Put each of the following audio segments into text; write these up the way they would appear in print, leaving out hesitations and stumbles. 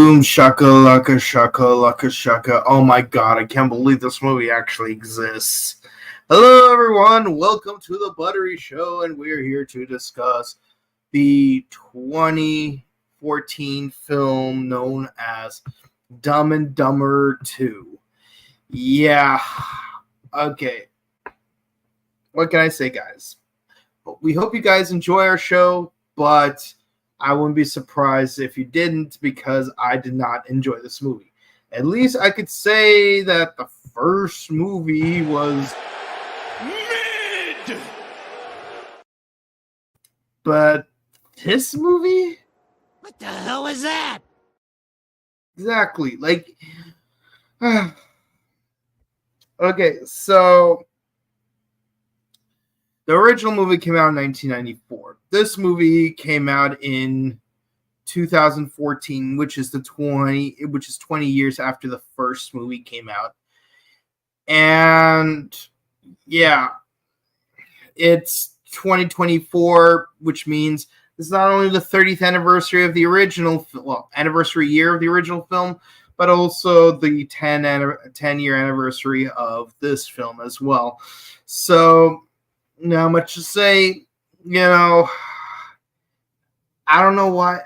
Boom shakalaka shakalaka shaka. Oh my god, I can't believe this movie actually exists. Hello everyone, welcome to the Buttery Show, and we're here to discuss the 2014 film known as Dumb and Dumber 2. Yeah, okay. What can I say, guys? We hope you guys enjoy our show, but I wouldn't be surprised if you didn't, because I did not enjoy this movie. At least I could say that the first movie was mid. But this movie? What the hell is that? Exactly. Okay, so the original movie came out in 1994. This movie came out in 2014, which is 20 years after the first movie came out. And yeah, it's 2024, which means it's not only the 30th anniversary of the original, anniversary year of the original film, but also the 10-year anniversary of this film as well. So not much to say, I don't know why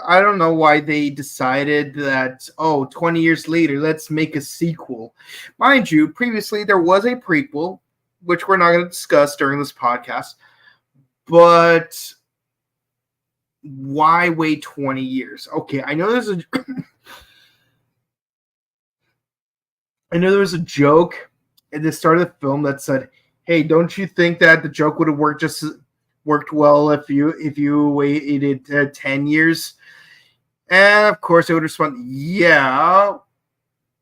I don't know why they decided that 20 years later let's make a sequel. Mind you, previously there was a prequel, which we're not going to discuss during this podcast, but why wait 20 years? Okay, I know there's a joke at the start of the film that said, "Hey, don't you think that the joke would have worked well if you waited 10 years?" And of course, I would respond, "Yeah,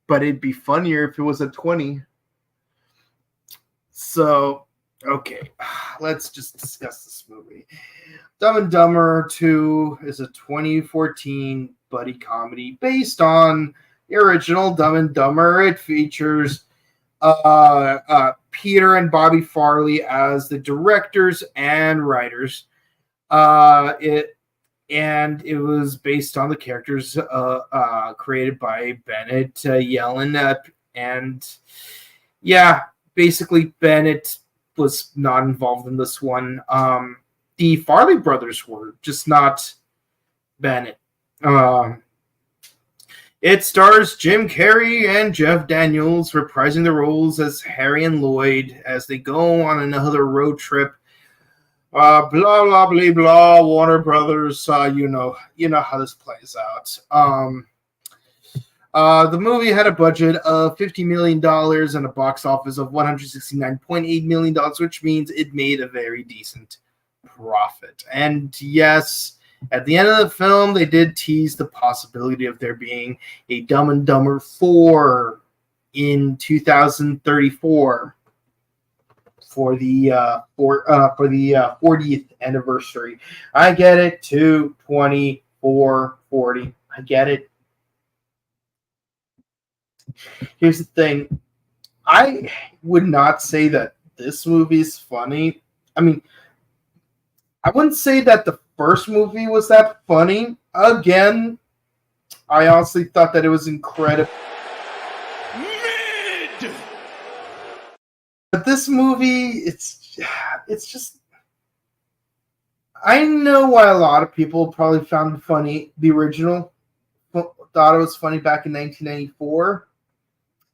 but it'd be funnier if it was at 20." So, okay, let's just discuss this movie. Dumb and Dumber 2 is a 2014 buddy comedy based on the original Dumb and Dumber. It features Peter and Bobby Farley as the directors and writers. It was based on the characters created by Bennett Yellen, and yeah, basically Bennett was not involved in this one. The Farley brothers were, just not Bennett. It stars Jim Carrie and Jeff Daniels reprising the roles as Harry and Lloyd as they go on another road trip. Blah blah blah blah. Warner Brothers, you know how this plays out. The movie had a budget of $50 million and a box office of $169.8 million, which means it made a very decent profit. And yes, at the end of the film, they did tease the possibility of there being a Dumb and Dumber 4 in 2034 for the 40th anniversary. I get it. 2/24/40. I get it. Here's the thing. I would not say that this movie is funny. I mean, I wouldn't say that the first movie was that funny. Again, I honestly thought that it was incredible. Mid! But this movie, it's just... I know why a lot of people probably found it funny. The original thought it was funny back in 1994.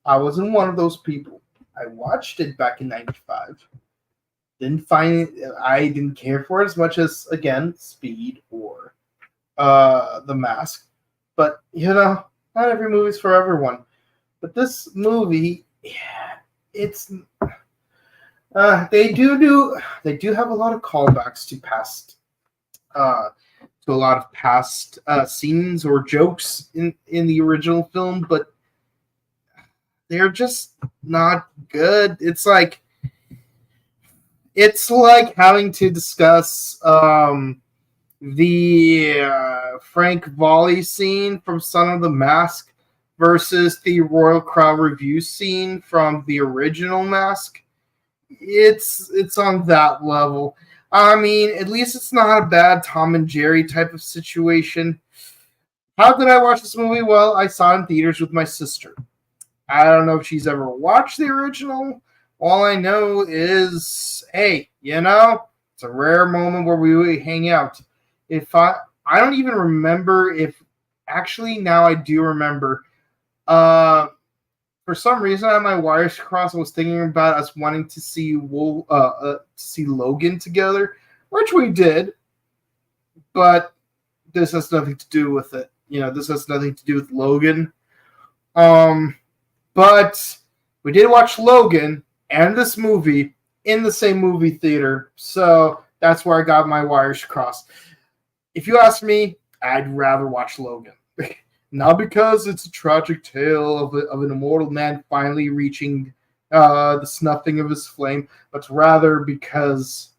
I wasn't one of those people. I watched it back in 95. I didn't care for it as much as, again, Speed or The Mask. But, not every movie's for everyone. But this movie, it's... They do have a lot of callbacks to a lot of past scenes or jokes in the original film, but they're just not good. It's like having to discuss the Frank Volley scene from Son of the Mask versus the Royal Crown Review scene from the original Mask. It's on that level. I mean, at least it's not a bad Tom and Jerry type of situation. How did I watch this movie? Well, I saw it in theaters with my sister. I don't know if she's ever watched the original. All I know is, hey, it's a rare moment where we would hang out. If I don't even remember if, actually, now I do remember. Uh, for some reason, I had my wires crossed. I was thinking about us wanting to see Logan together, which we did, but this has nothing to do with it. This has nothing to do with Logan. Um, but we did watch Logan and this movie in the same movie theater, so that's where I got my wires crossed. If you ask me, I'd rather watch Logan. Not because it's a tragic tale of an immortal man finally reaching the snuffing of his flame, but rather because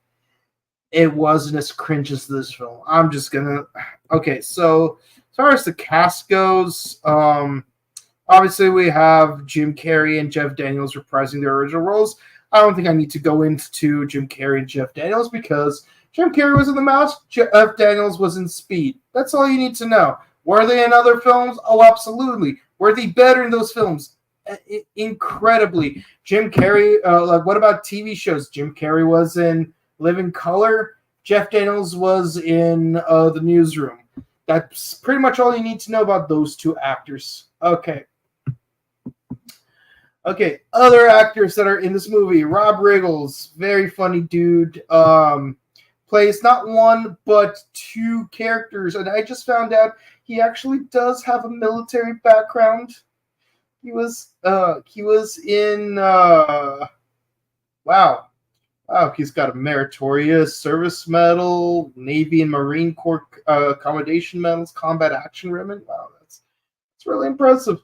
it wasn't as cringe as this film. I'm just gonna. Okay, so as far as the cast goes, obviously we have Jim Carrey and Jeff Daniels reprising their original roles. I don't think I need to go into Jim Carrey and Jeff Daniels because Jim Carrey was in The Mask, Jeff Daniels was in Speed. That's all you need to know. Were they in other films? Oh, absolutely. Were they better in those films? Incredibly. Jim Carrey, what about TV shows? Jim Carrey was in Living Color. Jeff Daniels was in The Newsroom. That's pretty much all you need to know about those two actors. Okay, other actors that are in this movie. Rob Riggles, very funny dude. Plays not one, but two characters. And I just found out he actually does have a military background. He was in wow, he's got a meritorious service medal, Navy and Marine Corps accommodation medals, combat action ribbon. Wow, that's really impressive.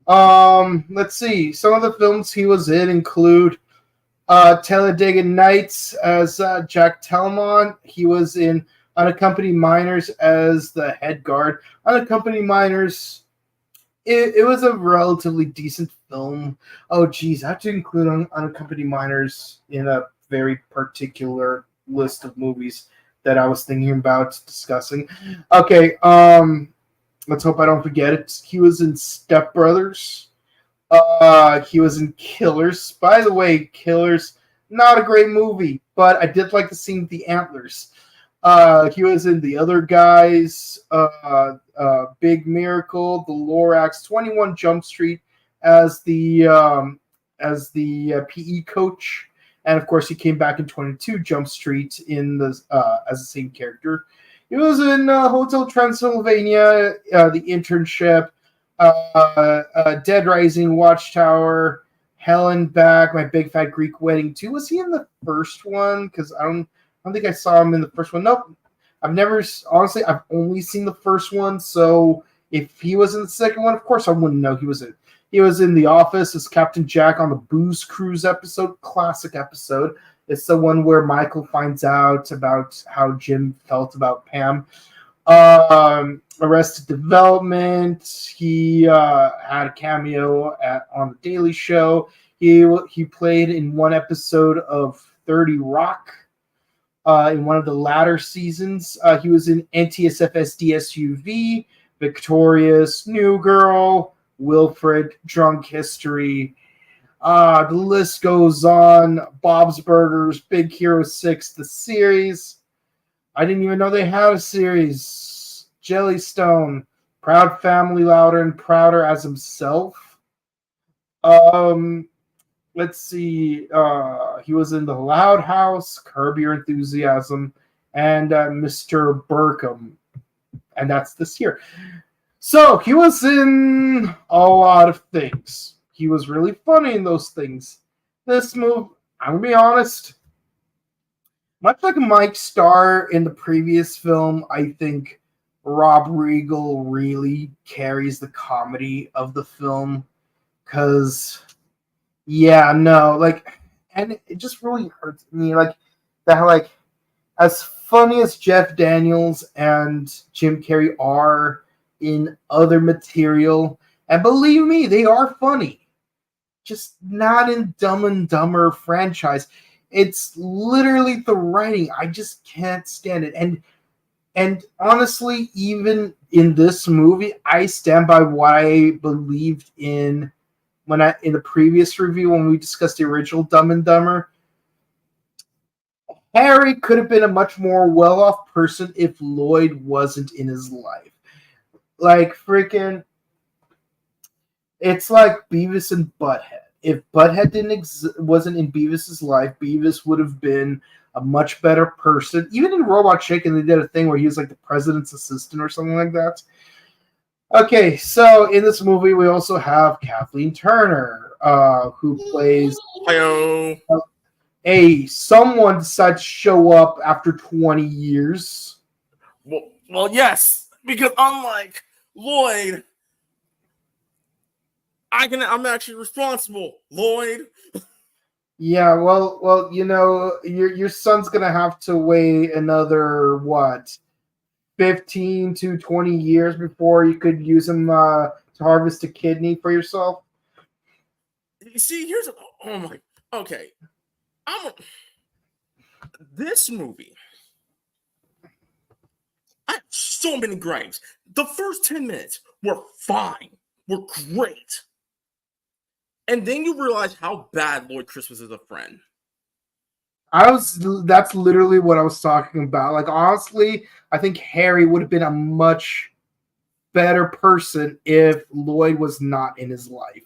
Let's see. Some of the films he was in include Talladega Nights as Jack Telmont. He was in Unaccompanied Minors as the head guard. Unaccompanied Minors, it was a relatively decent film. Oh, geez, I have to include Unaccompanied Minors in a very particular list of movies that I was thinking about discussing. Okay, let's hope I don't forget it. He was in Step Brothers. He was in Killers. By the way, Killers, not a great movie, but I did like the scene with the antlers. He was in The Other Guys, Big Miracle, The Lorax, 21 Jump Street as the PE coach, and of course he came back in 22 Jump Street in the as the same character. He was in Hotel Transylvania, The Internship, Dead Rising, Watchtower, Hell and Back, My Big Fat Greek Wedding 2. Was he in the first one? Because I don't think I saw him in the first one. Nope. I've only seen the first one, so if he was in the second one, of course I wouldn't know he was in. He was in The Office as Captain Jack on the Booze Cruise episode, classic episode. It's the one where Michael finds out about how Jim felt about Pam. Arrested Development. He had a cameo on The Daily Show. He played in one episode of 30 Rock. In one of the latter seasons, he was in NTSF's DSUV, Victorious, New Girl, Wilfred, Drunk History. The list goes on. Bob's Burgers, Big Hero 6, the series. I didn't even know they had a series. Jellystone, Proud Family, Louder and Prouder as himself. Let's see. He was in The Loud House, Curb Your Enthusiasm, and Mr. Burkham. And that's this year. So he was in a lot of things. He was really funny in those things. This movie, I'm going to be honest, much like Mike Starr in the previous film, I think Rob Riggle really carries the comedy of the film. Because, and it just really hurts me. As funny as Jeff Daniels and Jim Carrey are in other material, and believe me, they are funny, just not in Dumb and Dumber franchise. It's literally the writing. I just can't stand it. And honestly, even in this movie, I stand by what I believed in in the previous review when we discussed the original Dumb and Dumber. Harry could have been a much more well-off person if Lloyd wasn't in his life. Like freaking, it's like Beavis and Butthead. If Butthead wasn't in Beavis's life, Beavis would have been a much better person. Even in Robot Chicken, they did a thing where he was like the president's assistant or something like that. Okay, so in this movie, we also have Kathleen Turner, who plays someone decides to show up after 20 years. Well, yes, because unlike Lloyd, I'm actually responsible, Lloyd. Yeah, well, your son's gonna have to wait another 15 to 20 years before you could use him to harvest a kidney for yourself. You see, okay. This movie, I have so many gripes. The first 10 minutes were fine, were great. And then you realize how bad Lloyd Christmas is a friend. That's literally what I was talking about. Like, honestly, I think Harry would have been a much better person if Lloyd was not in his life.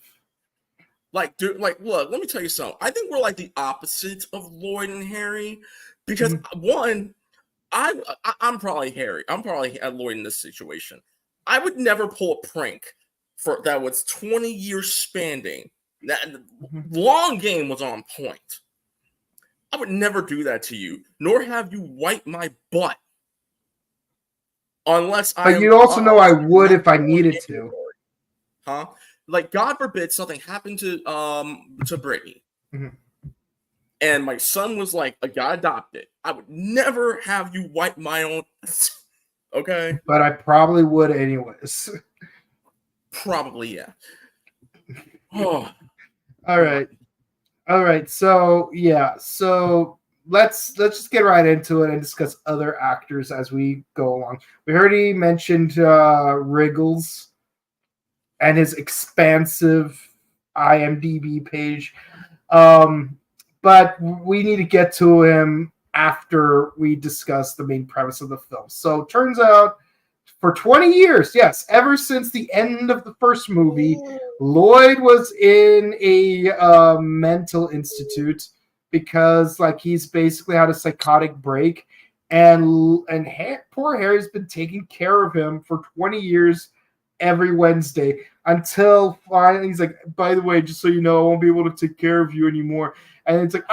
Like, dude, look, let me tell you something. I think we're like the opposite of Lloyd and Harry. Because one, I'm probably Harry. I'm probably Lloyd in this situation. I would never pull a prank that was 20 years spanning. That long game was on point. I would never do that to you, nor have you wipe my butt. But you'd also know I would if I needed to. Huh? Like, God forbid something happened to Brittany. Mm-hmm. And my son was like, I got adopted. I would never have you wipe my own. Okay? But I probably would anyways. Probably, yeah. Oh. All right. So let's just get right into it and discuss other actors as we go along. We already mentioned Wriggles and his expansive IMDb page. But we need to get to him after we discuss the main premise of the film. So turns out, for 20 years, yes, ever since the end of the first movie, Lloyd was in a mental institute because, like, he's basically had a psychotic break, and poor Harry's been taking care of him for 20 years every Wednesday until finally he's like, by the way, just so you know, I won't be able to take care of you anymore. And it's like,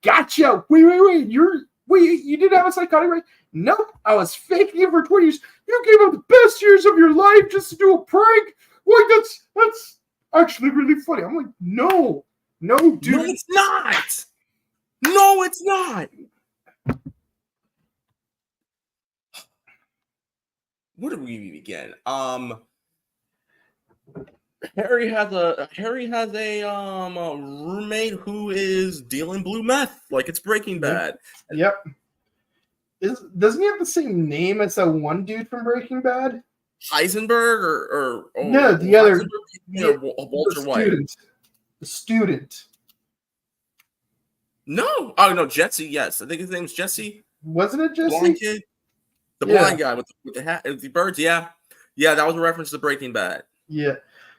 gotcha. Wait. You didn't have a psychotic break? Nope. I was faking it for 20 years. You gave up the best years of your life just to do a prank? Wait, that's actually really funny. I'm like, no, dude. No, it's not. No, it's not. Where do we begin? Harry has a roommate who is dealing blue meth like it's Breaking Bad. Yep. Doesn't he have the same name as that one dude from Breaking Bad? Heisenberg or no, the other Walter White. The student. No. Oh no, Jesse. Yes, I think his name's Jesse. Wasn't it Jesse? Blind kid. The blind guy with the hat, the birds. Yeah, that was a reference to Breaking Bad. Yeah.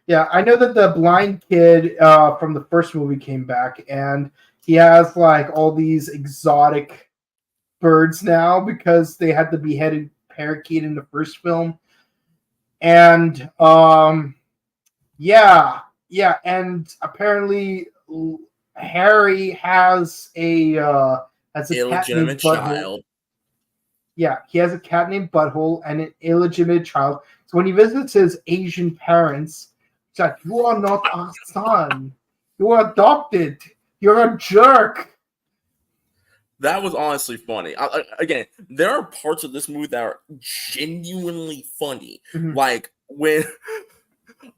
I know that the blind kid from the first movie came back, and he has like all these exotic birds now because they had the beheaded parakeet in the first film. And and apparently Harry has a illegitimate child. Yeah, he has a cat named Butthole and an illegitimate child. So when he visits his Asian parents, he's like, "You are not our son. You are adopted. You're a jerk." That was honestly funny. Again, there are parts of this movie that are genuinely funny. Mm-hmm. Like when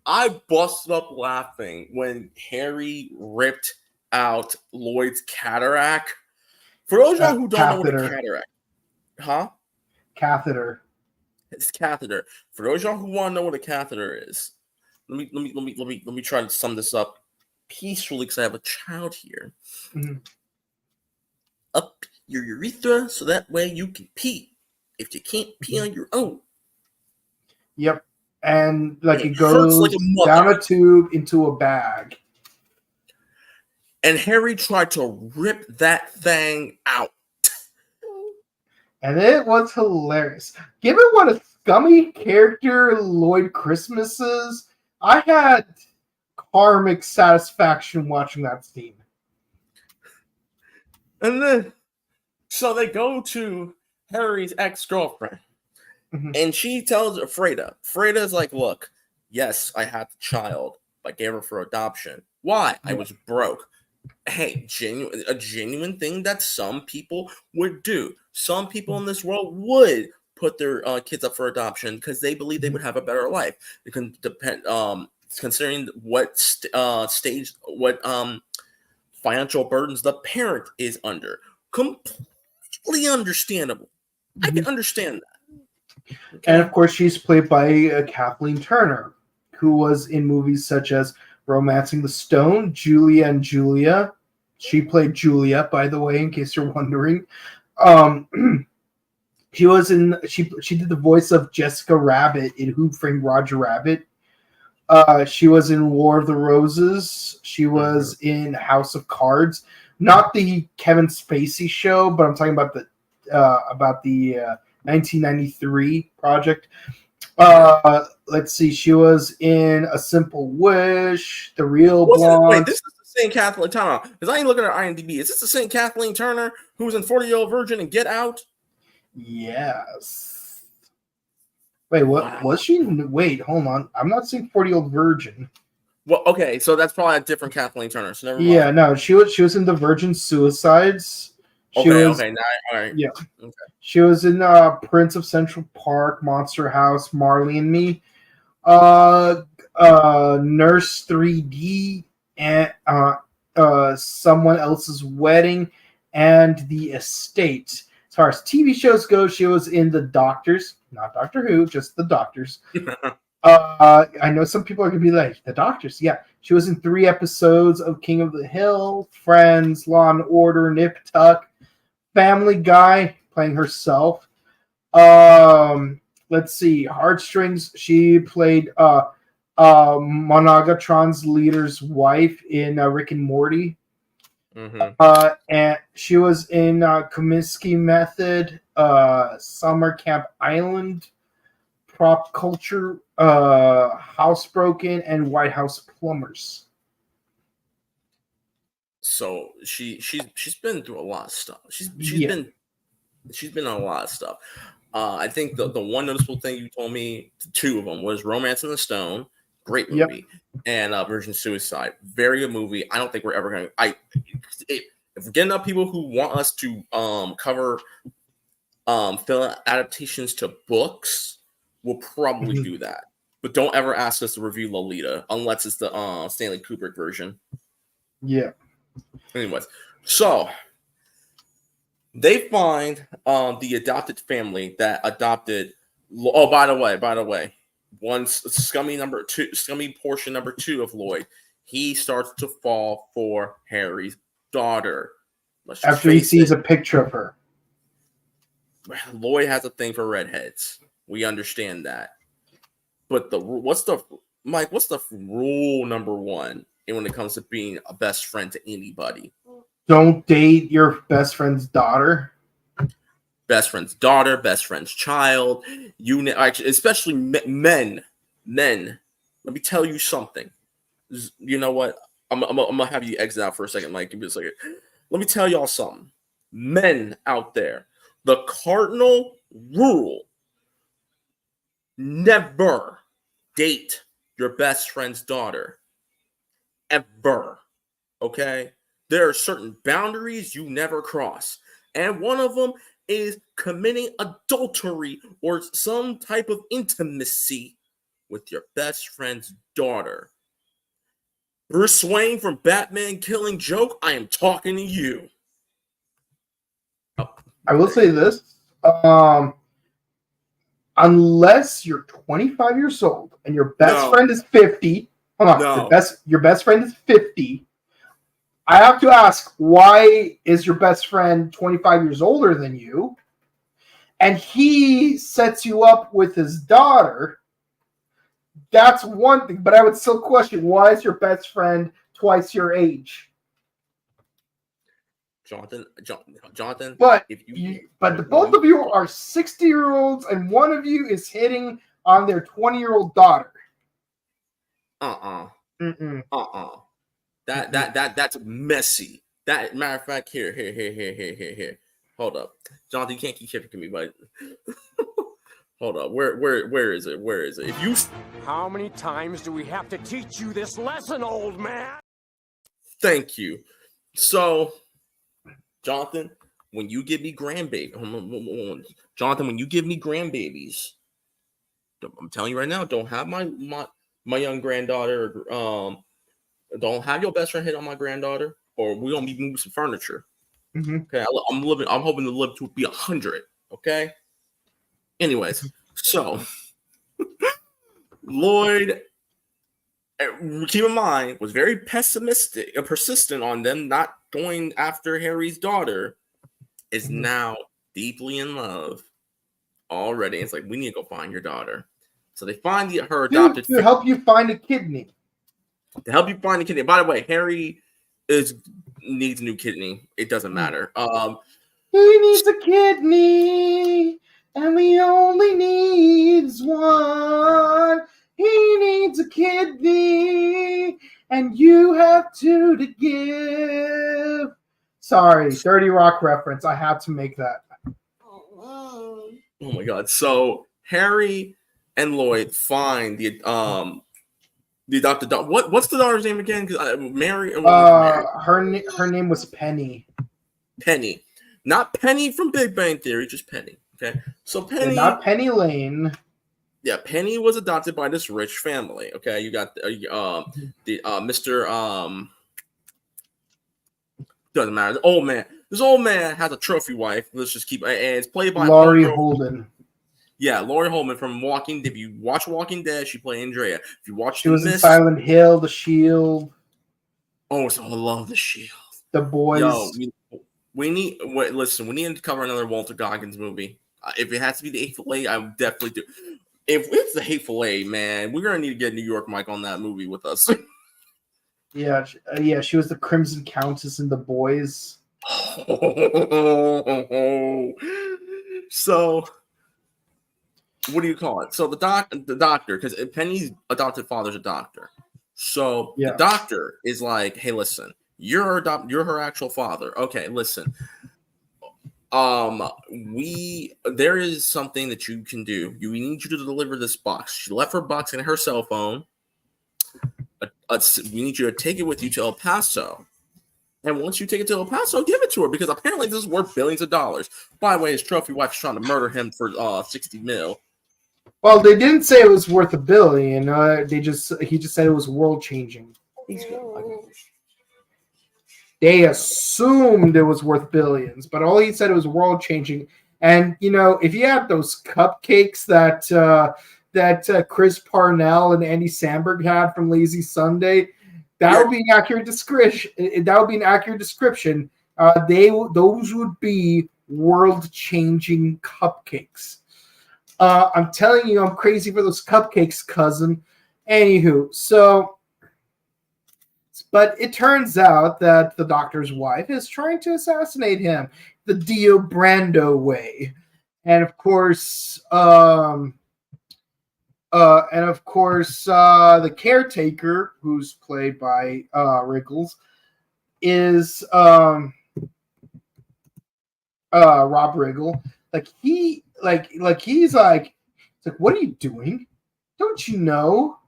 I busted up laughing when Harry ripped out Lloyd's cataract For those of y'all who don't know what a Catheter. cataract, huh? Catheter. It's catheter. For those of y'all who want to know what a catheter is, let me try to sum this up peacefully because I have a child here. Mm-hmm. Up your urethra so that way you can pee if you can't pee on your own. Yep. And like it hurts goes like a mother. down a tube into a bag. And Harry tried to rip that thing out. And it was hilarious. Given what a scummy character Lloyd Christmas is, I had karmic satisfaction watching that scene. And then, so they go to Harry's ex-girlfriend. Mm-hmm. And she tells Freda. Freda's like, look, yes, I had the child. I gave her for adoption. Why? I was broke. Hey, a genuine thing that some people would do. Some people in this world would put their kids up for adoption because they believe they would have a better life. It can depend, considering what stage, what financial burdens the parent is under. Completely understandable. I can understand that. Okay. And of course, she's played by Kathleen Turner, who was in movies such as Romancing the Stone, Julia and Julia. She played Julia, by the way, in case you're wondering. She was in. She did the voice of Jessica Rabbit in Who Framed Roger Rabbit. She was in War of the Roses. She was in House of Cards, not the Kevin Spacey show, but I'm talking about the 1993 project. Let's see. She was in A Simple Wish, The Real Blonde. Wait, this is the same Kathleen Turner. Because I ain't looking at IMDb. Is this the same Kathleen Turner who was in 40-Year-Old Virgin and Get Out? Yes. Wait, what was she? Wait, hold on. I'm not seeing 40-Year-Old Virgin. Well, okay, so that's probably a different Kathleen Turner. So never mind. Yeah, no, she was in The Virgin Suicides. Okay, now, all right. Yeah. Okay. She was in Prince of Central Park, Monster House, Marley and Me, Nurse 3D, and Someone Else's Wedding, and The Estate. As far as TV shows go, she was in The Doctors, not Doctor Who, just The Doctors. I know some people are going to be like, The Doctors. Yeah, she was in 3 episodes of King of the Hill, Friends, Law and Order, Nip Tuck, Family Guy, playing herself. Let's see, Heartstrings. She played Monogatron's leader's wife in Rick and Morty. And she was in Comiskey Method, Summer Camp Island, Prop Culture, Housebroken, and White House Plumbers. So she's been through a lot of stuff. She's been on a lot of stuff. I think the one noticeable thing you told me, 2 of them, was Romance in the Stone, great movie, and Virgin Suicide, very good movie. I don't think we're ever going to. If we're getting up people who want us to cover film adaptations to books, we'll probably do that. But don't ever ask us to review Lolita unless it's the Stanley Kubrick version. Yeah. Anyways, so they find the adopted family that adopted. Oh, by the way, one scummy portion number 2 of Lloyd. He starts to fall for Harry's daughter. After he sees a picture of her. Lloyd has a thing for redheads. We understand that. But what's the rule number 1 when it comes to being a best friend to anybody? Don't date your best friend's daughter. Best friend's daughter, best friend's child. Especially men. Let me tell you something. You know what? I'm gonna have you exit out for a second, Mike. Give me a second. Let me tell y'all something. Men out there, the cardinal rule: never date your best friend's daughter. Ever. Okay? There are certain boundaries you never cross. And one of them is committing adultery or some type of intimacy with your best friend's daughter. Bruce Wayne from Batman Killing Joke, I am talking to you. I will say this. Unless you're 25 years old and your best No, friend is 50, hold on, no. your best friend is 50. I have to ask, why is your best friend 25 years older than you? And he sets you up with his daughter. That's one thing, but I would still question, why is your best friend twice your age? Jonathan, But if you the both of you are 60-year-olds, and one of you is hitting on their 20-year-old daughter. Mm-mm. That's messy. That matter of fact, here. Hold up, Jonathan, you can't keep shifting me, but hold up. Where is it? Where is it? If you How many times do we have to teach you this lesson, old man? Thank you. So, Jonathan, when you give me grandbabies, I'm telling you right now, don't have my young granddaughter. Don't have your best friend hit on my granddaughter, or we're gonna be moving some furniture. Mm-hmm. Okay, I'm hoping to live to be 100. Okay. Anyways, so Lloyd, keep in mind, was very pessimistic, persistent on them not going after Harry's daughter. Is now deeply in love already. It's like, we need to go find your daughter. So they find her adopted to help you find a kidney. To help you find a kidney. By the way, Harry needs a new kidney. It doesn't matter. He needs a kidney, and we only needs one. He needs a kidney, and you have two to give. Sorry, Dirty Rock reference. I had to make that. Oh my god! So Harry and Lloyd find the adopted daughter. What's the daughter's name again? Because Mary. Her name was Penny. Penny, not Penny from Big Bang Theory, just Penny. Okay, so Penny, not Penny Lane. Yeah, Penny was adopted by this rich family. Okay, you got the Mr. Doesn't matter. The old man. This old man has a trophy wife. Let's just keep, and it's played by Laurie Holden. Yeah, Laurie Holden from Walking. If you watch Walking Dead, she played Andrea. If you watch, she was in Silent Hill, The Shield. Oh, so I love The Shield. The Boys. Yo, we need. Listen, we need to cover another Walter Goggins movie. If it has to be The Hateful Eight, I would definitely do. If it's The Hateful Eight, man, we're gonna need to get New York Mike on that movie with us. Yeah, she was the Crimson Countess in The Boys. So, what do you call it? So the doctor, because Penny's adopted father's a doctor. So the doctor is like, "Hey, listen, you're her actual father. Okay, listen. There is something that you can do. We need you to deliver this box." She left her box and her cell phone. We need you to take it with you to El Paso. And once you take it to El Paso, give it to her, because apparently this is worth billions of dollars. By the way, his trophy wife's trying to murder him for $60 million. Well, they didn't say it was worth $1 billion. He just said it was world changing. They assumed it was worth billions, but all he said it was world changing. And if you had those cupcakes that Chris Parnell and Andy Samberg had from Lazy Sunday, that would be an accurate description. That would be an accurate description. Those would be world-changing cupcakes. I'm telling you, I'm crazy for those cupcakes, cousin. Anywho, but it turns out that the doctor's wife is trying to assassinate him the Dio Brando way, and of course, the caretaker, who's played by Rickles, is Rob Riggle. He's like, what are you doing? Don't you know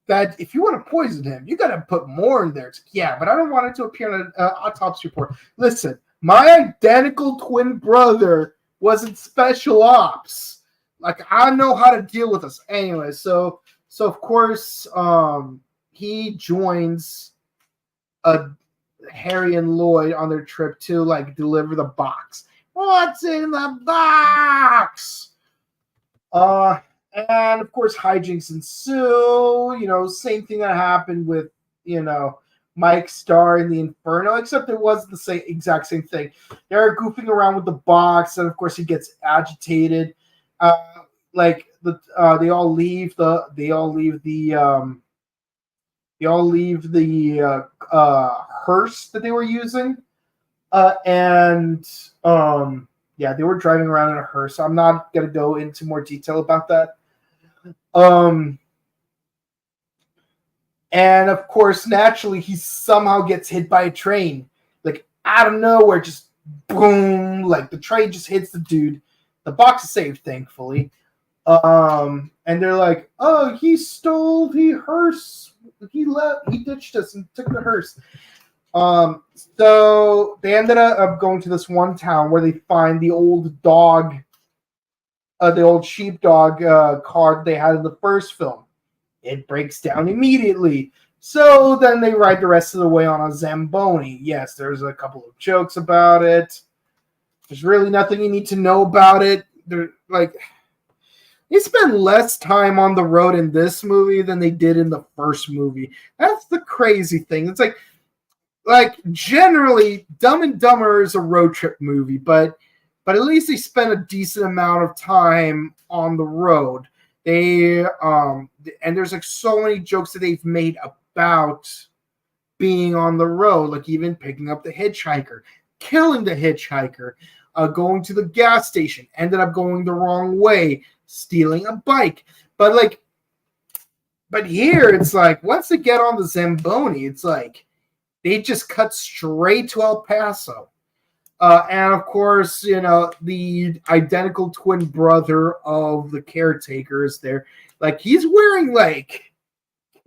that if you want to poison him, you got to put more in there? It's like, yeah, but I don't want it to appear in an autopsy report. Listen, my identical twin brother was in special ops. I know how to deal with this. Anyway, so of course, he joins Harry and Lloyd on their trip to deliver the box. What's in the box? And of course, hijinks ensue. Same thing that happened with, Mike Starr in the Inferno, except it was the exact same thing. They're goofing around with the box, and of course, he gets agitated. They all leave the hearse that they were using, they were driving around in a hearse. So I'm not gonna go into more detail about that. And of course, naturally, he somehow gets hit by a train, like out of nowhere, just boom! Like the train just hits the dude. The box is saved, thankfully. And they're like, "Oh, he stole the hearse. He ditched us and took the hearse." So they ended up going to this one town where they find the old dog, the old sheepdog car they had in the first film. It breaks down immediately. So then they ride the rest of the way on a Zamboni. Yes, there's a couple of jokes about it. There's really nothing you need to know about it. They spend less time on the road in this movie than they did in the first movie. That's the crazy thing. It's like generally, Dumb and Dumber is a road trip movie, but at least they spend a decent amount of time on the road. And there's so many jokes that they've made about being on the road, like even picking up the hitchhiker, killing the hitchhiker, going to the gas station, ended up going the wrong way, stealing a bike. But here it's like once they get on the Zamboni, it's like they just cut straight to El Paso. And of course, the identical twin brother of the caretaker is there. Like he's wearing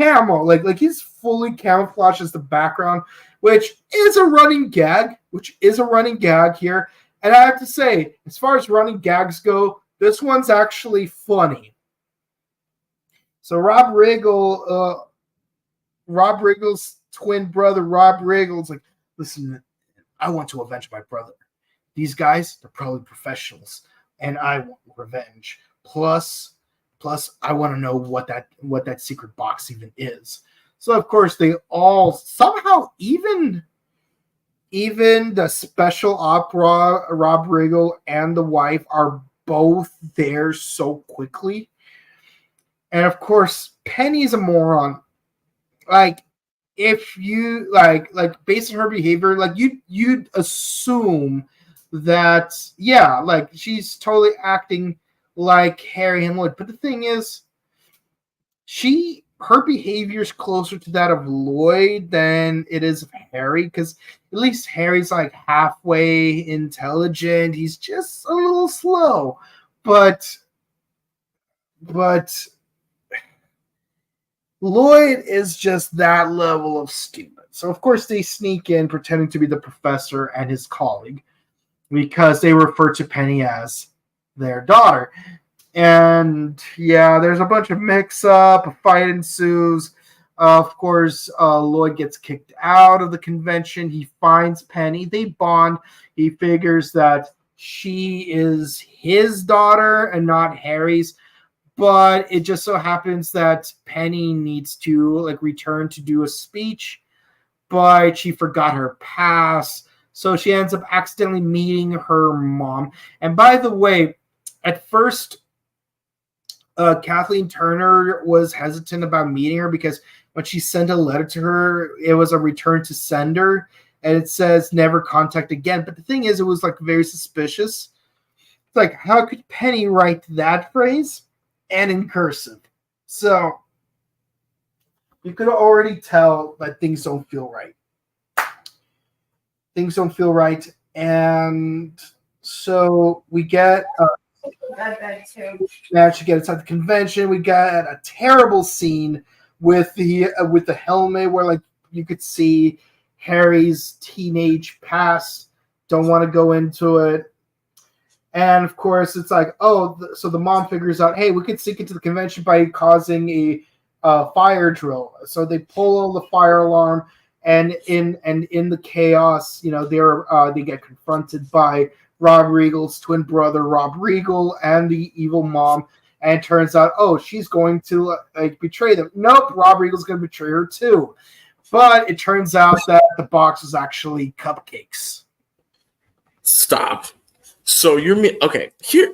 camo, like he's fully camouflaged as the background, which is a running gag here. And I have to say, as far as running gags go, this one's actually funny. So Rob Riggle's twin brother, Rob Riggle's like, listen, I want to avenge my brother. These guys, they're probably professionals, and I want revenge. Plus, I want to know what that secret box even is. So of course they all somehow even the special opera Rob Riggle and the wife are both there so quickly. And of course, Penny's a moron. Like if you like based on her behavior, like you'd assume that like she's totally acting like Harry and Lloyd. But the thing is, her behavior is closer to that of Lloyd than it is of Harry, because at least Harry's like halfway intelligent. He's just a little slow, but Lloyd is just that level of stupid. So of course they sneak in pretending to be the professor and his colleague, because they refer to Penny as their daughter. And there's a bunch of mix-up, a fight ensues. Of course, Lloyd gets kicked out of the convention. He finds Penny. They bond. He figures that she is his daughter and not Harry's. But it just so happens that Penny needs to return to do a speech, but she forgot her pass. So she ends up accidentally meeting her mom. And by the way, at first, Kathleen Turner was hesitant about meeting her because when she sent a letter to her, it was a return to sender, and it says never contact again. But the thing is, it was very suspicious. It's like, how could Penny write that phrase and in cursive? So you could already tell that things don't feel right. Things don't feel right, and so we get. Managed to get inside the convention. We got a terrible scene with the helmet where you could see Harry's teenage past. Don't want to go into it. And of course, it's like, so the mom figures out, hey, we could sneak into the convention by causing a fire drill. So they pull the fire alarm, and in the chaos, they get confronted by Rob Regal's twin brother, Rob Regal, and the evil mom. And it turns out, she's going to betray them. Nope, Rob Regal's going to betray her too. But it turns out that the box was actually cupcakes. Stop. So you're okay? Here,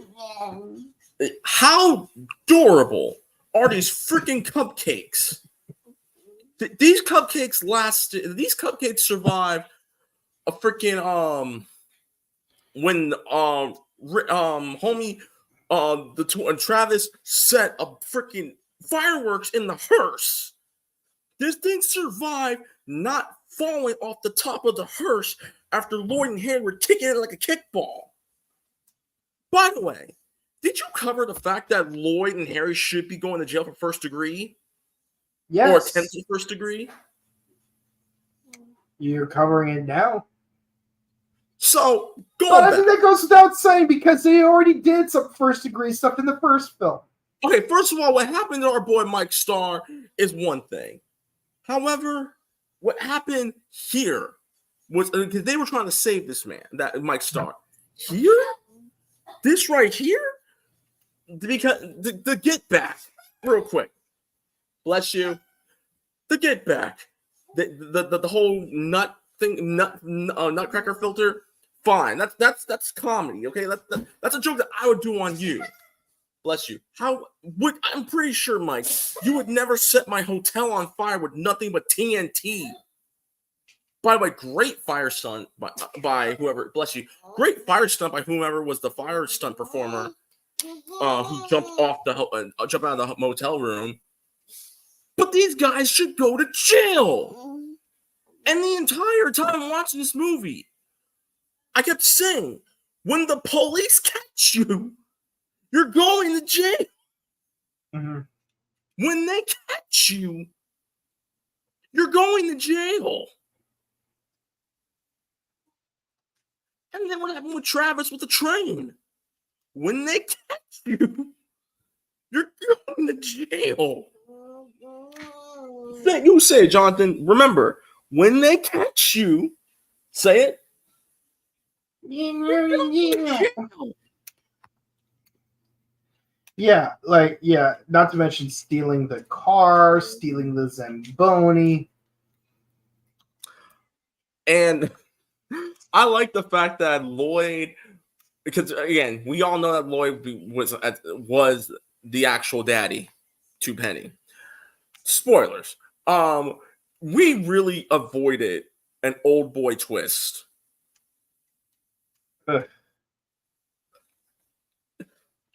how adorable are these freaking cupcakes? These cupcakes lasted. These cupcakes survived a freaking when homie Travis set a freaking fireworks in the hearse. This thing survived not falling off the top of the hearse after Lloyd and Harry were kicking it like a kickball. By the way, did you cover the fact that Lloyd and Harry should be going to jail for first degree? Yes. Or attempted first degree? You're covering it now. So, I think that goes without saying because they already did some first degree stuff in the first film. Okay, first of all, what happened to our boy Mike Starr is one thing. However, what happened here was because they were trying to save this man, that Mike Starr. Here? This right here? Because the get back, real quick. Bless you. The get back. The whole nut thing, nutcracker filter. Fine. That's comedy, okay? That's a joke that I would do on you. Bless you. I'm pretty sure, Mike, you would never set my hotel on fire with nothing but TNT. By the way, great fire stunt by whoever, bless you. Great fire stunt by whomever was the fire stunt performer who jumped out of the motel room. But these guys should go to jail. And the entire time watching this movie, I kept saying, when the police catch you, you're going to jail. Mm-hmm. When they catch you, you're going to jail. And then what happened with Travis with the train? When they catch you, you're going to jail. You say it, Jonathan. Remember, when they catch you, say it. Yeah, not to mention stealing the car, stealing the Zamboni. And I like the fact that Lloyd, because again, we all know that Lloyd was the actual daddy to Penny. Spoilers. We really avoided an old boy twist. And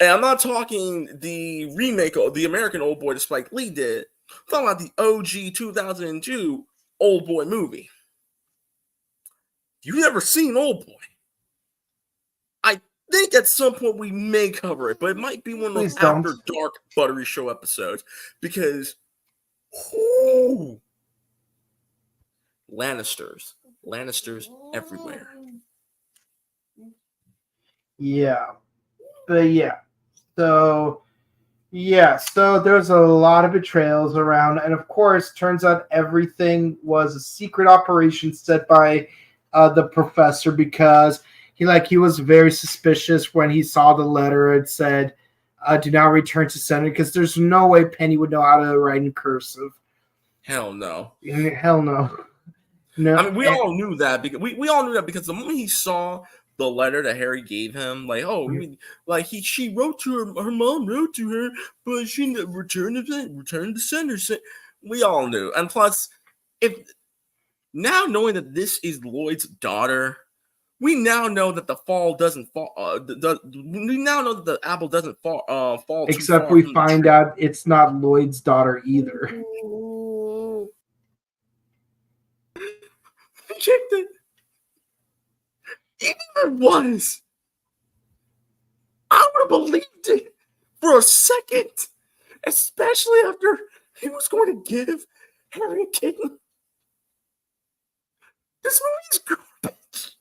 I'm not talking the remake of the American Old Boy that Spike Lee did. I'm talking about the OG 2002 Old Boy movie. You've never seen Old Boy. I think at some point we may cover it, but it might be one of those after dark Buttery Show episodes because Lannisters everywhere. Yeah. But so there's a lot of betrayals around, and of course, turns out everything was a secret operation set by the professor because he was very suspicious when he saw the letter. It said, "Do not return to center," because there's no way Penny would know how to write in cursive. Hell no. Hell no. No. I mean, we all knew that because we all knew that because the moment he saw the letter that Harry gave him, she wrote to her mom wrote to her, but she returned to sender. We all knew, and plus, if now knowing that this is Lloyd's daughter, we now know that the fall doesn't fall. We now know that the apple doesn't fall. Except we find out it's not Lloyd's daughter either. It never was. I would have believed it for a second, especially after he was going to give Harry a kitten. This movie's garbage.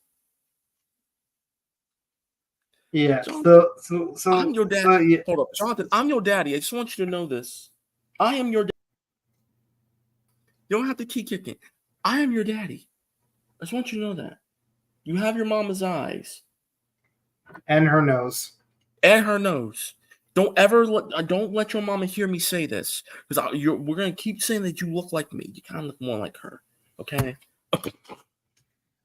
Yeah. Jonathan, So I'm your daddy. Yeah. Hold up, Jonathan. I'm your daddy. I just want you to know this. I am your daddy. You don't have to keep kicking. I am your daddy. I just want you to know that. You have your mama's eyes. And her nose. And her nose. Don't let your mama hear me say this, because we're gonna keep saying that you look like me. You kind of look more like her, okay?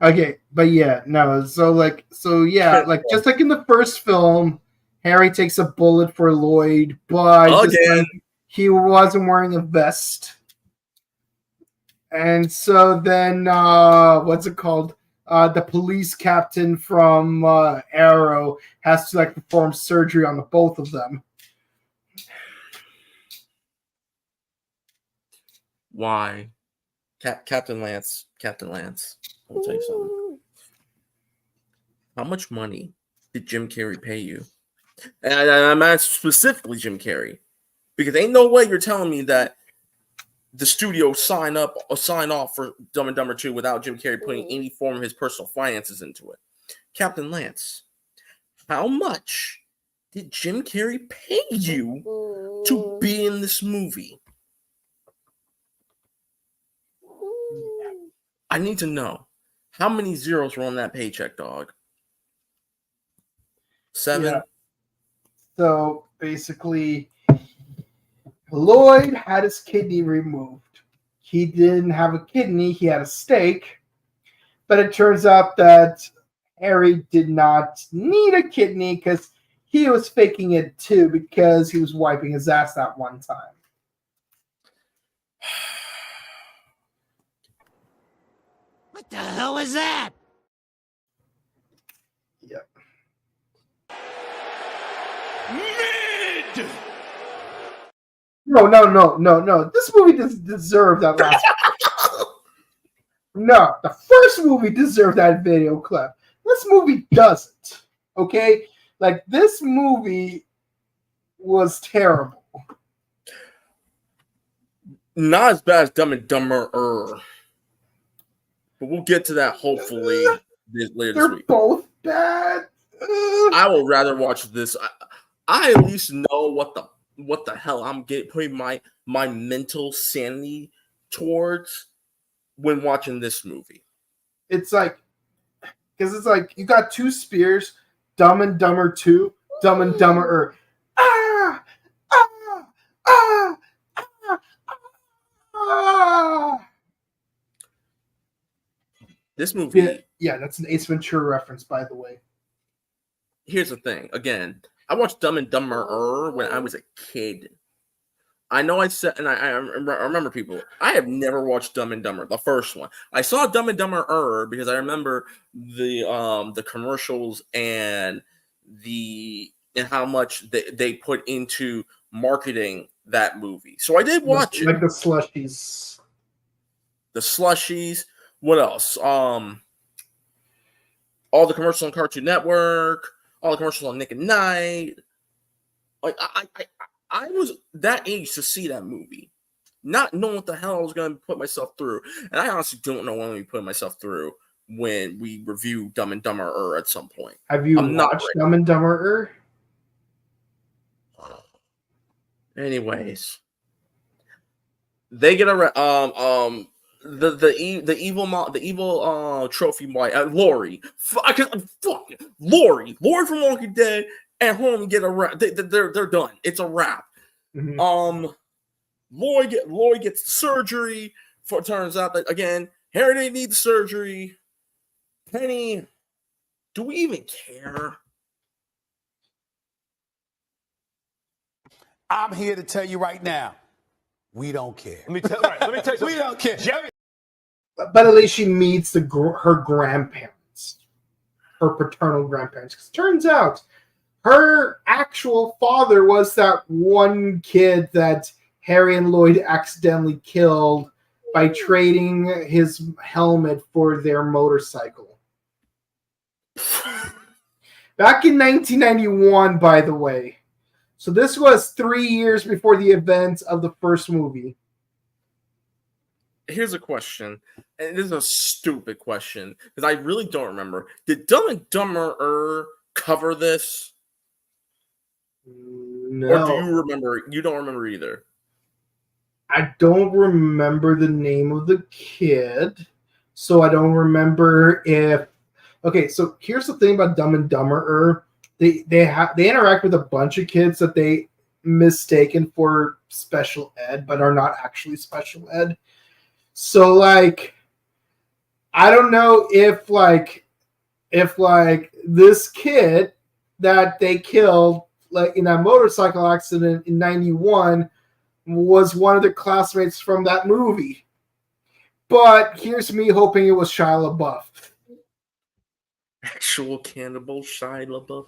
Okay, but yeah, no. Just like in the first film, Harry takes a bullet for Lloyd, but this time he wasn't wearing a vest, and so then what's it called? The police captain from Arrow has to perform surgery on the both of them. Why? Captain Lance. I'll tell you something. How much money did Jim Carrey pay you? And I'm asking specifically Jim Carrey, because ain't no way you're telling me that the studio sign off for Dumb and Dumber 2 without Jim Carrey putting any form of his personal finances into it. Captain Lance, how much did Jim Carrey pay you to be in this movie? I need to know. How many zeros were on that paycheck, dog? 7? Yeah. So basically, Lloyd had his kidney removed. He didn't have a kidney, he had a steak. But it turns out that Harry did not need a kidney because he was faking it too, because he was wiping his ass that one time. What the hell is that? Yep. Mid! No. This movie doesn't deserve that last. No, the first movie deserved that video clip. This movie doesn't. Okay? This movie was terrible. Not as bad as Dumb and Dumber. But we'll get to that hopefully later this week. They're both bad. I would rather watch this. I at least know what the hell I'm putting my mental sanity towards when watching this movie. It's because you got two spears, Dumb and Dumber 2, Dumb and Dumber. This movie. Yeah, that's an Ace Ventura reference, by the way. Here's the thing. Again, I watched Dumb and Dumber when I was a kid. I know I said, and I remember people. I have never watched Dumb and Dumber, the first one. I saw Dumb and Dumber because I remember the commercials and how much they put into marketing that movie. So I did watch it. Like the slushies. The slushies. What else? All the commercials on Cartoon Network, all the commercials on Nick at Night. I was that age to see that movie, not knowing what the hell I was going to put myself through. And I honestly don't know what I'm going to be putting myself through when we review Dumb and Dumber at some point. Have you watched Dumb and Dumber? Anyways, they get a the evil trophy boy, Lori, Lori from Walking Dead, and home get a wrap. They're done. It's a wrap. Mm-hmm. Lloyd gets the surgery. Turns out that again, Harry didn't need the surgery. Penny, do we even care? I'm here to tell you right now, we don't care. Let me tell you something. We don't care. Jerry. But at least she meets her grandparents, her paternal grandparents. Because it turns out her actual father was that one kid that Harry and Lloyd accidentally killed by trading his helmet for their motorcycle. Back in 1991, by the way. So this was 3 years before the events of the first movie. Here's a question, and this is a stupid question because I really don't remember. Did Dumb and Dumber cover this? No. Or do you remember? You don't remember either. I don't remember the name of the kid, so I don't remember if. Okay, so here's the thing about Dumb and Dumber. they interact with a bunch of kids that they mistaken for special ed, but are not actually special ed. So like, I don't know if this kid that they killed like in that motorcycle accident in 91 was one of the classmates from that movie. But here's me hoping it was Shia LaBeouf. Actual cannibal Shia LaBeouf.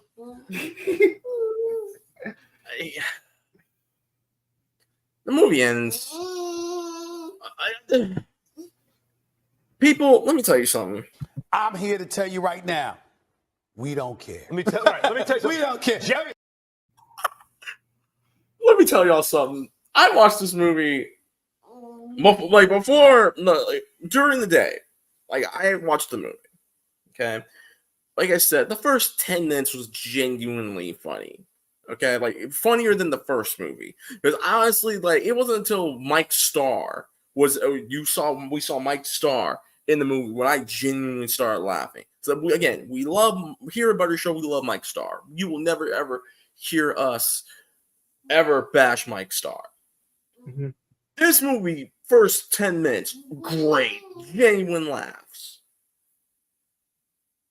The movie ends. People, let me tell you something. I'm here to tell you right now, we don't care. Let me tell you something. We don't care. Jerry. Let me tell y'all something. I watched this movie like before, during the day. Like I watched the movie. Okay, like I said, the first 10 minutes was genuinely funny. Okay, like funnier than the first movie. Because honestly, like it wasn't until Mike Starr we saw Mike Starr in the movie when I genuinely started laughing. So we love here at Buttery Show. We love Mike Starr. You will never ever hear us ever bash Mike Starr. Mm-hmm. This movie, first 10 minutes, great, genuine laughs.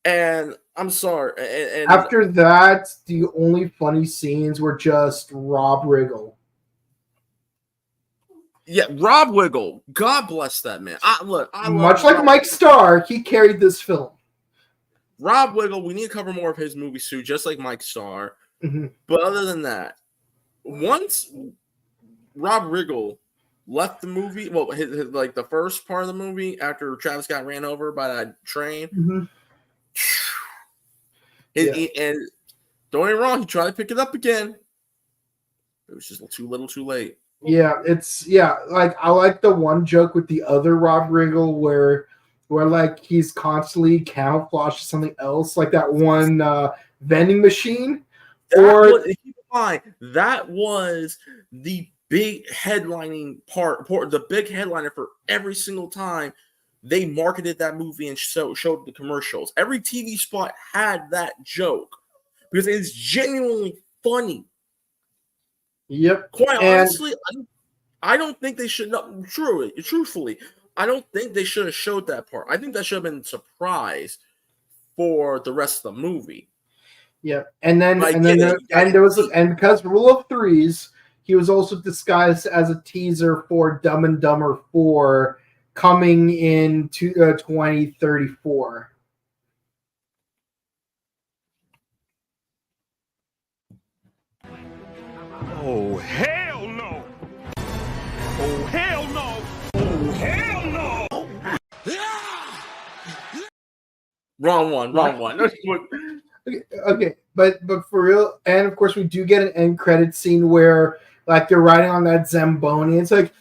And I'm sorry. And after that, the only funny scenes were just Rob Riggle. Yeah, Rob Wiggle. God bless that man. Much like Mike Starr, he carried this film. Rob Wiggle, we need to cover more of his movies too, just like Mike Starr. Mm-hmm. But other than that, once Rob Riggle left the movie, well, his like the first part of the movie after Travis got ran over by that train, Mm-hmm. And don't get me wrong, he tried to pick it up again. It was just too little, too late. Yeah, like I like the one joke with the other Rob Riggle where like he's constantly camouflaged to something else, like that one vending machine. Keep in mind, that was the big headlining part, the big headliner for every single time they marketed that movie and showed the commercials. Every TV spot had that joke because it's genuinely funny. Yep. Quite honestly, I don't think they should. Truthfully, I don't think they should have showed that part. I think that should have been a surprise for the rest of the movie. Yeah, and because Rule of Threes, he was also disguised as a teaser for Dumb and Dumber 4 coming in 2034. Oh, hell no! Oh, hell no! Oh, hell no! Wrong one. Okay, but for real, and of course we do get an end credit scene where like they're riding on that Zamboni. It's like,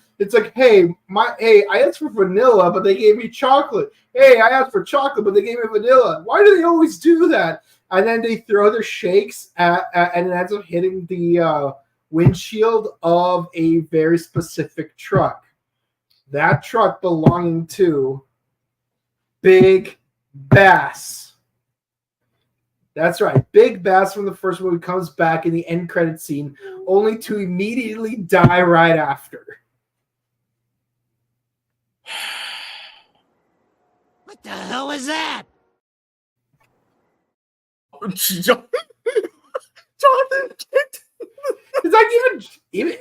hey, I asked for vanilla, but they gave me chocolate. Hey, I asked for chocolate, but they gave me vanilla. Why do they always do that? And then they throw their shakes and it ends up hitting the windshield of a very specific truck. That truck belonging to Big Bass. That's right. Big Bass from the first movie comes back in the end credit scene, only to immediately die right after. What the hell is that? Jonathan, It's like even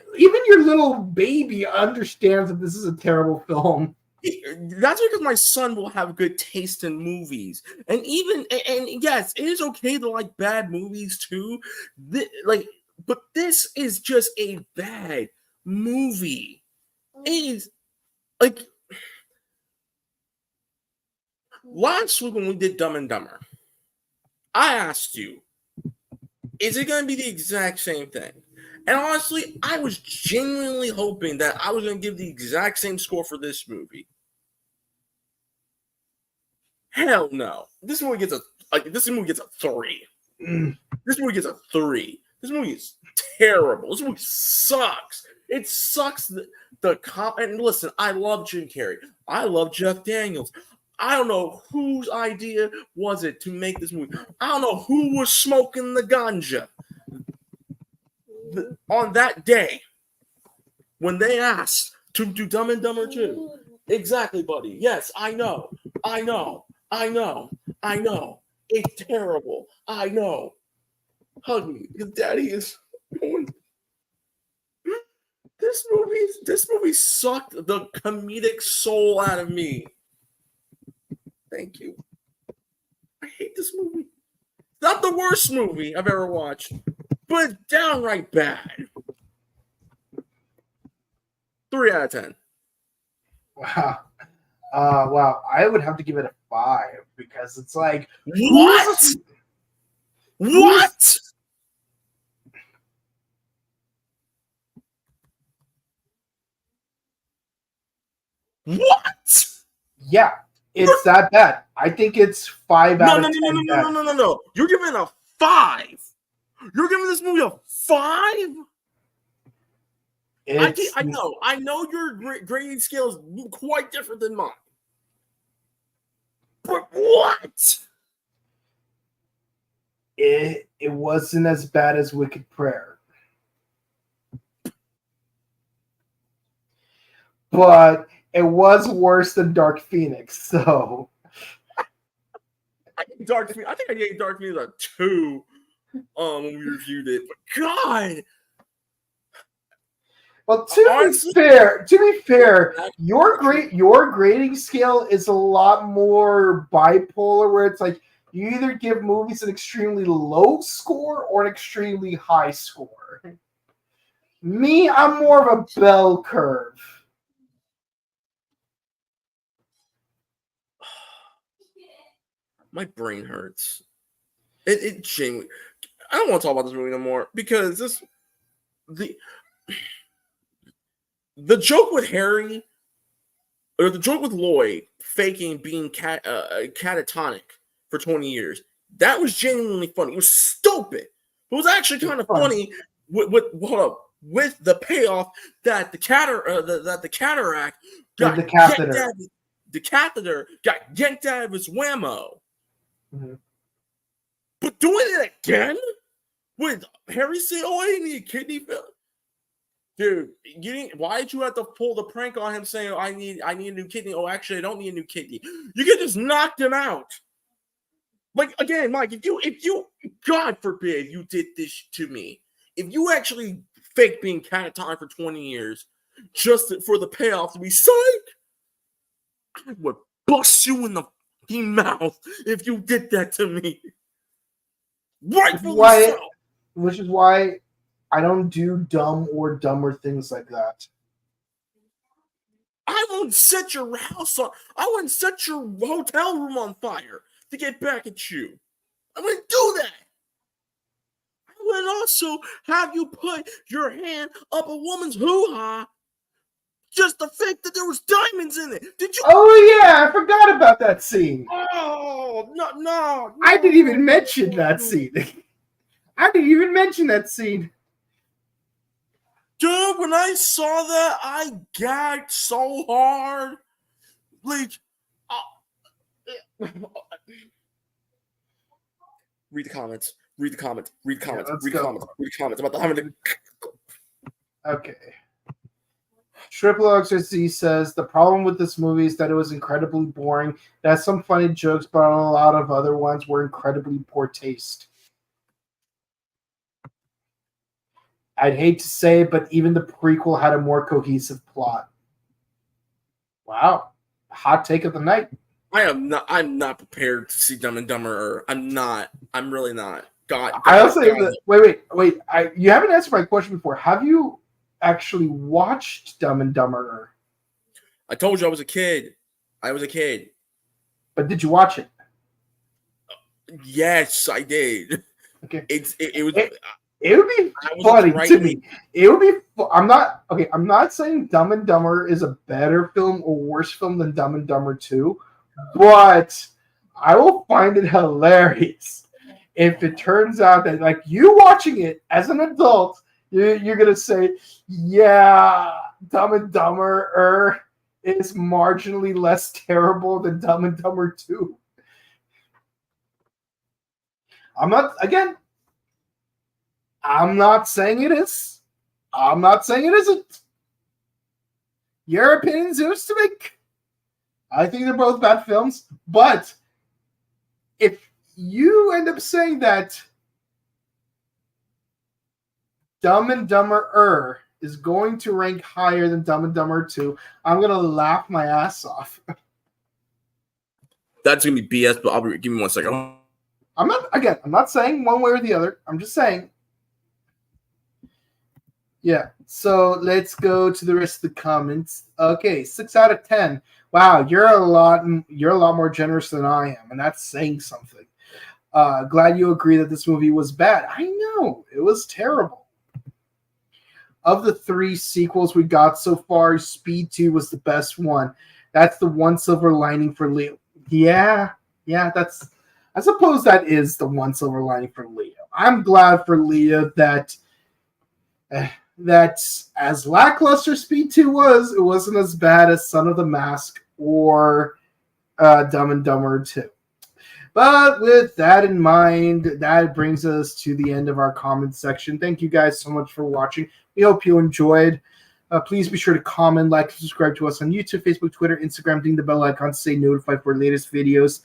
your little baby understands that this is a terrible film. that's because my son will have good taste in movies, and yes, it is okay to like bad movies too. But this is just a bad movie. It is like last week when we did Dumb and Dumber, I asked you, is it going to be the exact same thing? And honestly, I was genuinely hoping that I was going to give the exact same score for this movie. Hell no. This movie gets a 3. This movie gets a 3. This movie is terrible. This movie sucks. It sucks. And listen, I love Jim Carrey. I love Jeff Daniels. I don't know whose idea was it to make this movie. I don't know who was smoking the ganja on that day when they asked to do Dumb and Dumber 2. Exactly, buddy. Yes, I know. It's terrible. I know. Hug me, because Daddy is going. This movie sucked the comedic soul out of me. Thank you. I hate this movie. Not the worst movie I've ever watched, but it's downright bad. 3 out of 10. Wow. Wow. I would have to give it a 5 because it's like What? What? What? Yeah, it's that bad. I think it's 5 out of 10. No. You're giving it a 5. You're giving this movie a 5? I know your grading scale is quite different than mine. But what? It wasn't as bad as Wicked Prayer. But it was worse than Dark Phoenix, so I think I gave Dark Phoenix a 2 when we reviewed it. But God. Well, to be fair, your grading scale is a lot more bipolar, where it's like you either give movies an extremely low score or an extremely high score. Me, I'm more of a bell curve. My brain hurts. It genuinely. I don't want to talk about this movie no more because the joke with Harry, or the joke with Lloyd faking being catatonic for 20 years, that was genuinely funny. It was stupid. It was actually kind of funny with the payoff that the cataract got the catheter got yanked out of his whammo. Mm-hmm. But doing it again with Harry saying, "Oh, I didn't need a kidney failure." Dude, why did you have to pull the prank on him saying, I need a new kidney? Oh, actually, I don't need a new kidney. You could just knock him out. Like, again, Mike, if you, God forbid you did this to me, if you actually fake being catatonic for 20 years just for the payoff to be psych, I would bust you in the fucking mouth if you did that to me. Rightfully so. Which is why I don't do dumb or dumber things like that. I won't set your house on. I wouldn't set your hotel room on fire to get back at you. I wouldn't do that. I would also have you put your hand up a woman's hoo-ha just to fake that there was diamonds in it. Did you? Oh yeah, I forgot about that scene. Oh no! I didn't even mention that scene. Dude, when I saw that, I gagged so hard. Like, read the comments. I'm about to have it. Okay. Triple XRC says the problem with this movie is that it was incredibly boring. It has some funny jokes, but a lot of other ones were incredibly poor taste. I'd hate to say it, but even the prequel had a more cohesive plot. Wow. Hot take of the night. I'm not prepared to see Dumb and Dumber. I'm really not. God. Wait. You haven't answered my question before. Have you actually watched Dumb and Dumber? I told you I was a kid. But did you watch it? Yes, I did. Okay. It was. It would be funny to me. It would be. I'm not saying Dumb and Dumber is a better film or worse film than Dumb and Dumber 2, but I will find it hilarious if it turns out that, like, you watching it as an adult, you're gonna say, "Yeah, Dumb and Dumber is marginally less terrible than Dumb and Dumber 2. I'm not saying it is. I'm not saying it isn't. Your opinion's yours to make. I think they're both bad films, but if you end up saying that Dumb and Dumber is going to rank higher than Dumb and Dumber 2, I'm going to laugh my ass off. That's going to be BS, but give me 1 second. I'm not saying one way or the other. I'm just saying. Yeah, so let's go to the rest of the comments. Okay, 6 out of 10. Wow, you're a lot more generous than I am, and that's saying something. Glad you agree that this movie was bad. I know, it was terrible. Of the 3 sequels we got so far, Speed 2 was the best one. That's the one silver lining for Leo. Yeah, I suppose that is the one silver lining for Leo. I'm glad for Leo that as lackluster Speed 2 was, it wasn't as bad as Son of the Mask or Dumb and Dumber 2. But with that in mind, that brings us to the end of our comment section. Thank you guys so much for watching. We hope you enjoyed. Please be sure to comment, like, subscribe to us on YouTube, Facebook, Twitter, Instagram, ding the bell icon to stay notified for our latest videos.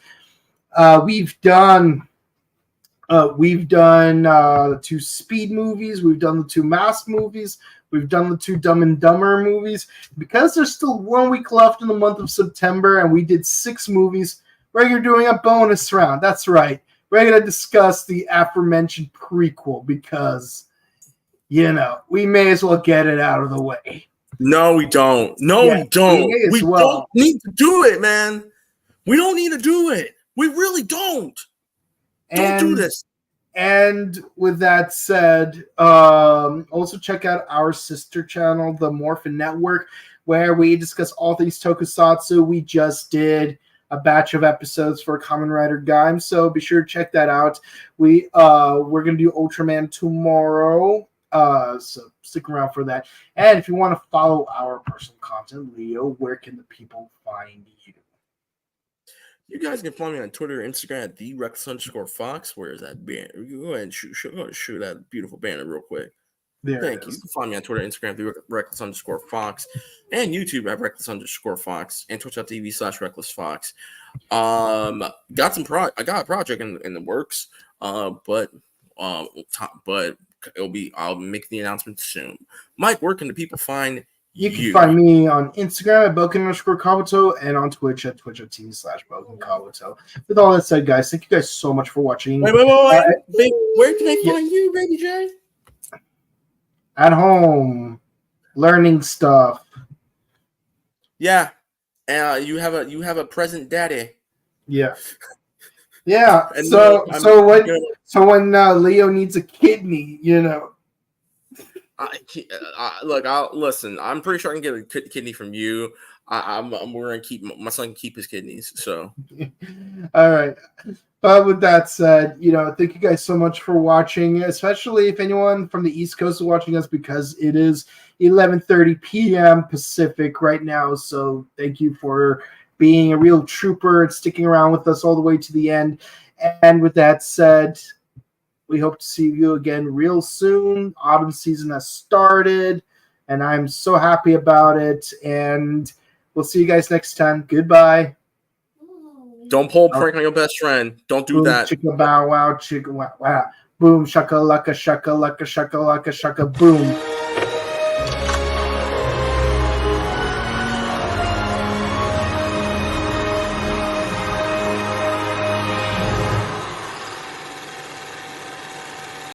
We've done 2 Speed movies. We've done the 2 Mask movies. We've done the 2 Dumb and Dumber movies. Because there's still 1 week left in the month of September, and we did 6 movies, we're doing a bonus round. That's right. We're going to discuss the aforementioned prequel because, we may as well get it out of the way. No, we don't. We don't. We don't need to do it, man. We don't need to do it. We really don't. Don't do this. And with that said, also check out our sister channel, the Morphin Network, where we discuss all things tokusatsu. We just did a batch of episodes for Kamen Rider Gaim, so be sure to check that out. We're gonna do Ultraman tomorrow, so stick around for that. And if you want to follow our personal content, Leo, where can the people find you? You guys can follow me on Twitter, Instagram at @the_Fox. Where is that banner? Go ahead and shoot that beautiful banner real quick. Thank you. You can find me on Twitter, Instagram, @Reckless_Fox, and YouTube at Reckless_Fox, and Twitch.tv/RecklessFox. I got a project in the works, but I'll make the announcement soon. Mike, where can the people find you? Can find me on Instagram at Boken_Kabuto and on Twitch at Twitch.tv/BokenKabuto. With all that said, guys, thank you guys so much for watching. Wait. Where can they find you, Baby J? At home, learning stuff. Yeah, you have a present daddy. Yeah. And so when Leo needs a kidney, I'll listen. I'm pretty sure I can get a kidney from you. We're gonna keep my son can keep his kidneys. So, all right. But with that said, thank you guys so much for watching, especially if anyone from the East Coast is watching us, because it is 11:30 p.m. Pacific right now. So thank you for being a real trooper and sticking around with us all the way to the end. And with that said, we hope to see you again real soon. Autumn season has started, and I'm so happy about it. And we'll see you guys next time. Goodbye. Don't pull a prank on your best friend. Don't do that. Chicka bow wow, chicka wow wow. Boom, shaka laka, boom.